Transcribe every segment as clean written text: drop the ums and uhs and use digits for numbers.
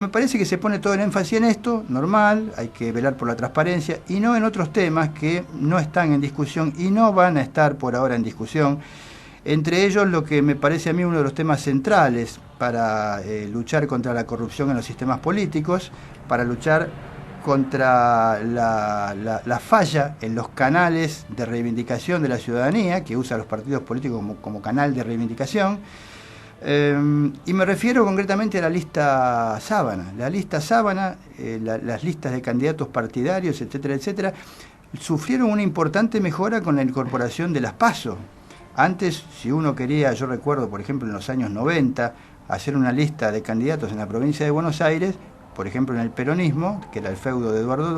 Me parece que se pone todo el énfasis en esto, normal, hay que velar por la transparencia y no en otros temas que no están en discusión y no van a estar por ahora en discusión. Entre ellos lo que me parece a mí uno de los temas centrales para luchar contra la corrupción en los sistemas políticos, para luchar contra la falla en los canales de reivindicación de la ciudadanía, que usa a los partidos políticos como canal de reivindicación. Y me refiero concretamente a la lista Sábana. La lista Sábana, las listas de candidatos partidarios, etcétera, etcétera, sufrieron una importante mejora con la incorporación de las PASO. Antes, si uno quería, yo recuerdo, por ejemplo, en los años 90, hacer una lista de candidatos en la provincia de Buenos Aires, por ejemplo, en el peronismo, que era el feudo de Eduardo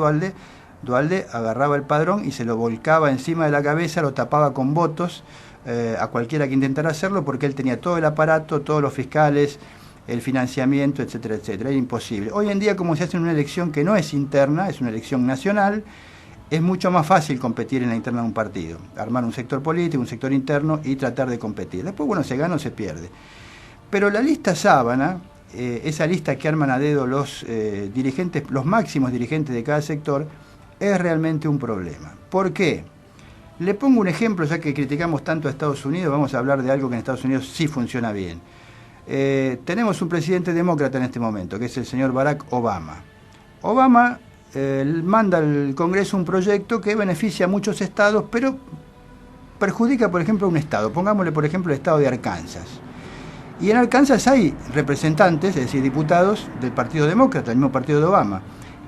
Duhalde agarraba el padrón y se lo volcaba encima de la cabeza, lo tapaba con votos, a cualquiera que intentara hacerlo, porque él tenía todo el aparato, todos los fiscales, el financiamiento, etcétera, etcétera. Era imposible. Hoy en día, como se hace en una elección que no es interna, es una elección nacional, es mucho más fácil competir en la interna de un partido, armar un sector político, un sector interno y tratar de competir. Después, bueno, se gana o se pierde. Pero la lista Sábana, esa lista que arman a dedo los dirigentes, los máximos dirigentes de cada sector, es realmente un problema. ¿Por qué? Le pongo un ejemplo, ya que criticamos tanto a Estados Unidos, vamos a hablar de algo que en Estados Unidos sí funciona bien. Tenemos un presidente demócrata en este momento, que es el señor Barack Obama. Obama manda al Congreso un proyecto que beneficia a muchos estados, pero perjudica, por ejemplo, a un estado. Pongámosle, por ejemplo, el estado de Arkansas. Y en Arkansas hay representantes, es decir, diputados del Partido Demócrata, el mismo partido de Obama.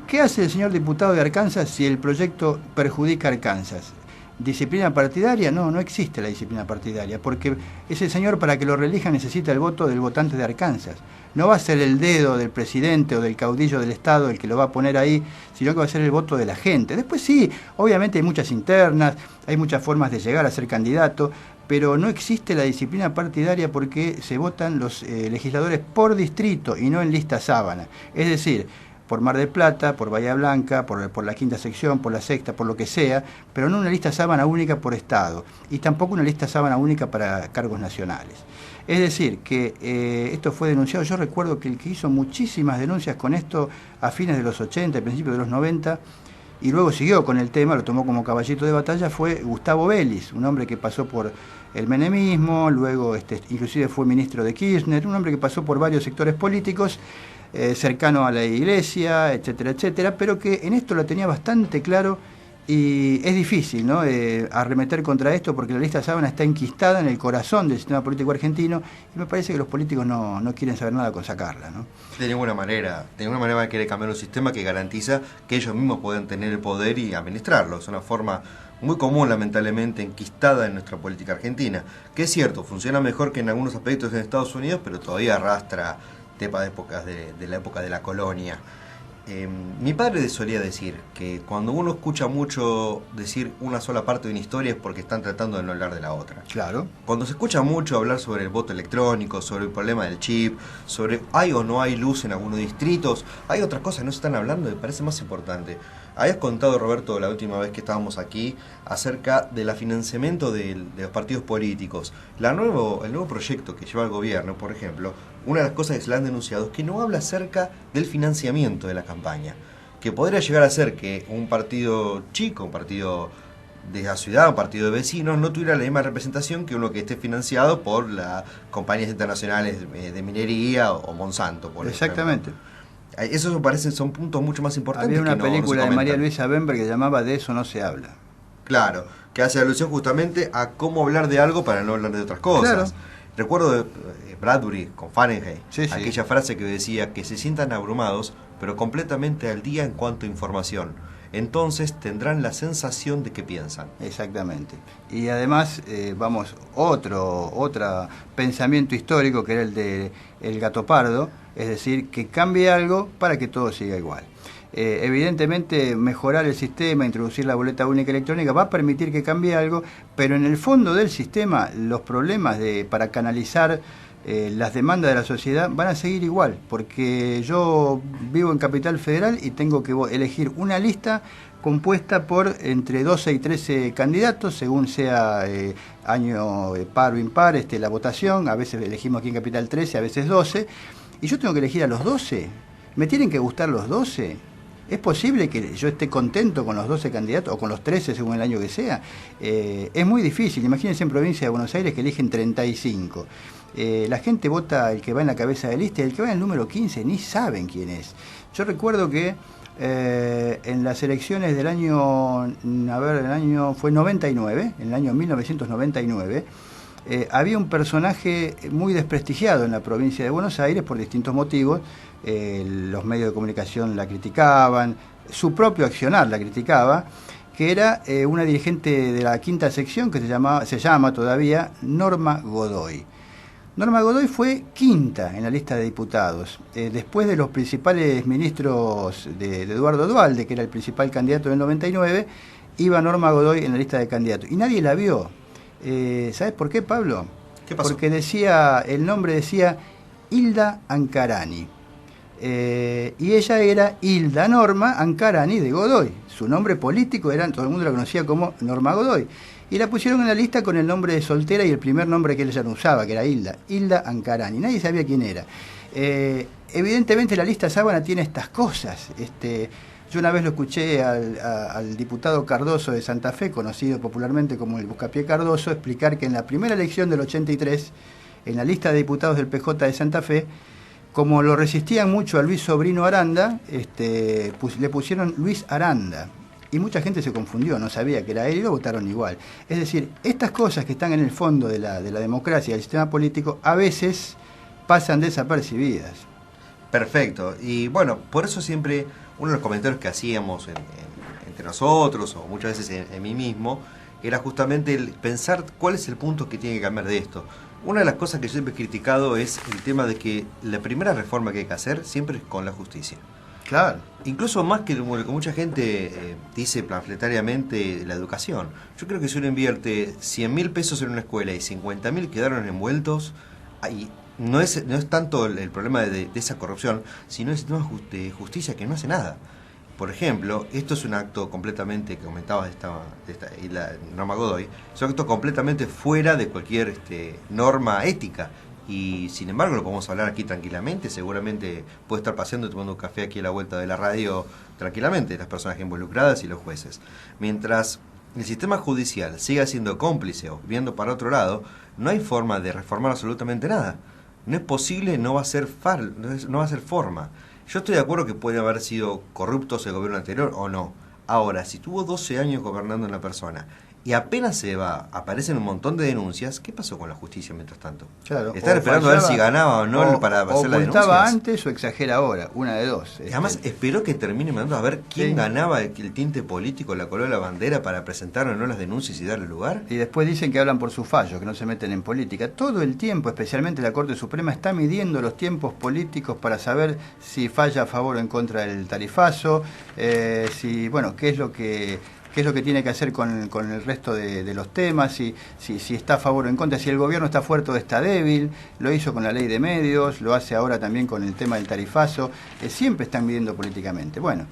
¿Qué hace el señor diputado de Arkansas si el proyecto perjudica a Arkansas? ¿Disciplina partidaria? No, no existe la disciplina partidaria, porque ese señor, para que lo reelijan, necesita el voto del votante de Arkansas. No va a ser el dedo del presidente o del caudillo del Estado el que lo va a poner ahí, sino que va a ser el voto de la gente. Después sí, obviamente hay muchas internas, hay muchas formas de llegar a ser candidato, pero no existe la disciplina partidaria porque se votan los legisladores por distrito y no en lista Sábana. Es decir, por Mar del Plata, por Bahía Blanca, por la quinta sección, por la sexta, por lo que sea, pero no una lista Sábana única por estado, y tampoco una lista Sábana única para cargos nacionales. Es decir, que esto fue denunciado. Yo recuerdo que el que hizo muchísimas denuncias con esto a fines de los 80, principios de los 90, y luego siguió con el tema, lo tomó como caballito de batalla, fue Gustavo Vélez, un hombre que pasó por el menemismo, luego inclusive fue ministro de Kirchner, un hombre que pasó por varios sectores políticos, cercano a la iglesia, etcétera, etcétera, pero que en esto lo tenía bastante claro y es difícil, ¿no?, arremeter contra esto porque la lista Sábana está enquistada en el corazón del sistema político argentino y me parece que los políticos no quieren saber nada con sacarla, ¿no? De ninguna manera quiere cambiar un sistema que garantiza que ellos mismos puedan tener el poder y administrarlo. Es una forma muy común, lamentablemente, enquistada en nuestra política argentina, que es cierto, funciona mejor que en algunos aspectos en Estados Unidos, pero todavía arrastra temas de la época de la colonia. Mi padre solía decir que cuando uno escucha mucho decir una sola parte de una historia es porque están tratando de no hablar de la otra. Claro. Cuando se escucha mucho hablar sobre el voto electrónico, sobre el problema del chip, sobre hay o no hay luz en algunos distritos, hay otras cosas que no se están hablando y me parece más importante. Habías contado, Roberto, la última vez que estábamos aquí, acerca del financiamiento de los partidos políticos. El nuevo proyecto que lleva el gobierno, por ejemplo, una de las cosas que se le han denunciado es que no habla acerca del financiamiento de la campaña. Que podría llegar a ser que un partido chico, un partido de la ciudad, un partido de vecinos, no tuviera la misma representación que uno que esté financiado por las compañías internacionales de minería o Monsanto, por ejemplo. Exactamente. Eso me parece son puntos mucho más importantes. Había una que película de María Luisa Bember que se llamaba De eso no se habla. Claro, que hace alusión justamente a cómo hablar de algo para no hablar de otras cosas. Claro. Recuerdo de Bradbury con Fahrenheit, aquella frase que decía que se sientan abrumados, pero completamente al día en cuanto a información. Entonces tendrán la sensación de que piensan. Exactamente. Y además, otro pensamiento histórico que era el de el gato pardo, es decir, que cambie algo para que todo siga igual. Evidentemente, mejorar el sistema, introducir la boleta única electrónica va a permitir que cambie algo, pero en el fondo del sistema, los problemas para canalizar las demandas de la sociedad van a seguir igual, porque yo vivo en Capital Federal y tengo que elegir una lista compuesta por entre 12 y 13 candidatos, según sea año par o impar la votación. A veces elegimos aquí en Capital 13, a veces 12, y yo tengo que elegir a los 12. ¿Me tienen que gustar los 12? ¿Es posible que yo esté contento con los 12 candidatos o con los 13 según el año que sea? Es muy difícil. Imagínense en provincia de Buenos Aires que eligen 35. La gente vota el que va en la cabeza de lista y el que va en el número 15 ni saben quién es. Yo recuerdo que en las elecciones del año, el año fue 99, en el año 1999, había un personaje muy desprestigiado en la provincia de Buenos Aires por distintos motivos. Los medios de comunicación la criticaban, su propio accionar la criticaba, que era una dirigente de la quinta sección que se llama todavía Norma Godoy. Norma Godoy fue quinta en la lista de diputados, después de los principales ministros de Eduardo Duhalde, que era el principal candidato del 99, iba Norma Godoy en la lista de candidatos, y nadie la vio. ¿Sabes por qué, Pablo? ¿Qué pasó? Porque el nombre decía Hilda Ancarani. Y ella era Hilda Norma Ancarani de Godoy. Su nombre político todo el mundo la conocía como Norma Godoy. Y la pusieron en la lista con el nombre de soltera y el primer nombre que ella no usaba, que era Hilda Ancarani. Nadie sabía quién era. Evidentemente la lista Sábana tiene estas cosas. Yo una vez lo escuché al diputado Cardoso de Santa Fe, conocido popularmente como el Buscapié Cardoso, explicar que en la primera elección del 83, en la lista de diputados del PJ de Santa Fe, como lo resistían mucho a Luis Sobrino Aranda, le pusieron Luis Aranda. Y mucha gente se confundió, no sabía que era él y lo votaron igual. Es decir, estas cosas que están en el fondo de la democracia, del sistema político, a veces pasan desapercibidas. Perfecto. Y bueno, por eso siempre uno de los comentarios que hacíamos entre nosotros, o muchas veces en mí mismo, era justamente el pensar cuál es el punto que tiene que cambiar de esto. Una de las cosas que yo siempre he criticado es el tema de que la primera reforma que hay que hacer siempre es con la justicia. Claro. Incluso más que lo que mucha gente dice panfletariamente, la educación. Yo creo que si uno invierte 100.000 pesos en una escuela y 50.000 quedaron envueltos, ahí no es tanto el problema de esa corrupción, sino el sistema de justicia que no hace nada. Por ejemplo, esto es un acto completamente, que comentabas y la Norma Godoy, es un acto completamente fuera de cualquier norma ética. Y sin embargo lo podemos hablar aquí tranquilamente, seguramente puede estar paseando y tomando un café aquí a la vuelta de la radio tranquilamente, las personas involucradas y los jueces. Mientras el sistema judicial siga siendo cómplice o viendo para otro lado, no hay forma de reformar absolutamente nada. No es posible, no va a ser forma. Yo estoy de acuerdo que puede haber sido corruptos el gobierno anterior o no. Ahora, si tuvo 12 años gobernando una persona y apenas se va, aparecen un montón de denuncias, ¿qué pasó con la justicia mientras tanto? Claro, ¿Están esperando a ver si ganaba o no para hacer la denuncia? ¿Ocultaba antes o exagera ahora? Una de dos. Y además esperó que termine mandando a ver quién ganaba el tinte político, la color de la bandera para presentar o no las denuncias y darle lugar. Y después dicen que hablan por sus fallos, que no se meten en política. Todo el tiempo, especialmente la Corte Suprema, está midiendo los tiempos políticos para saber si falla a favor o en contra del tarifazo, qué es lo que tiene que hacer con el resto de los temas, si está a favor o en contra, si el gobierno está fuerte o está débil. Lo hizo con la ley de medios, lo hace ahora también con el tema del tarifazo. Siempre están midiendo políticamente. Bueno,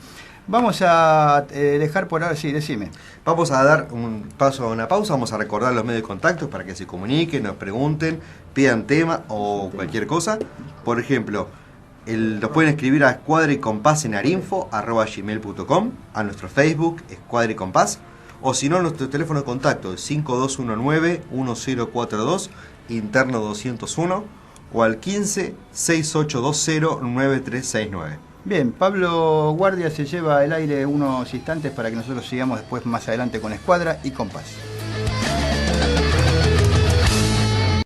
vamos a dejar por ahora, sí, decime. Vamos a dar un paso a una pausa, vamos a recordar los medios de contacto para que se comuniquen, nos pregunten, pidan tema o cualquier cosa. Por ejemplo, nos pueden escribir a escuadra-y-compás@gmail.com, a nuestro Facebook, Escuadra y Compás, o si no, nuestro teléfono de contacto, 5219-1042, interno 201, o al 15-6820-9369. Bien, Pablo Guardia se lleva el aire unos instantes para que nosotros sigamos después más adelante con Escuadra y Compás.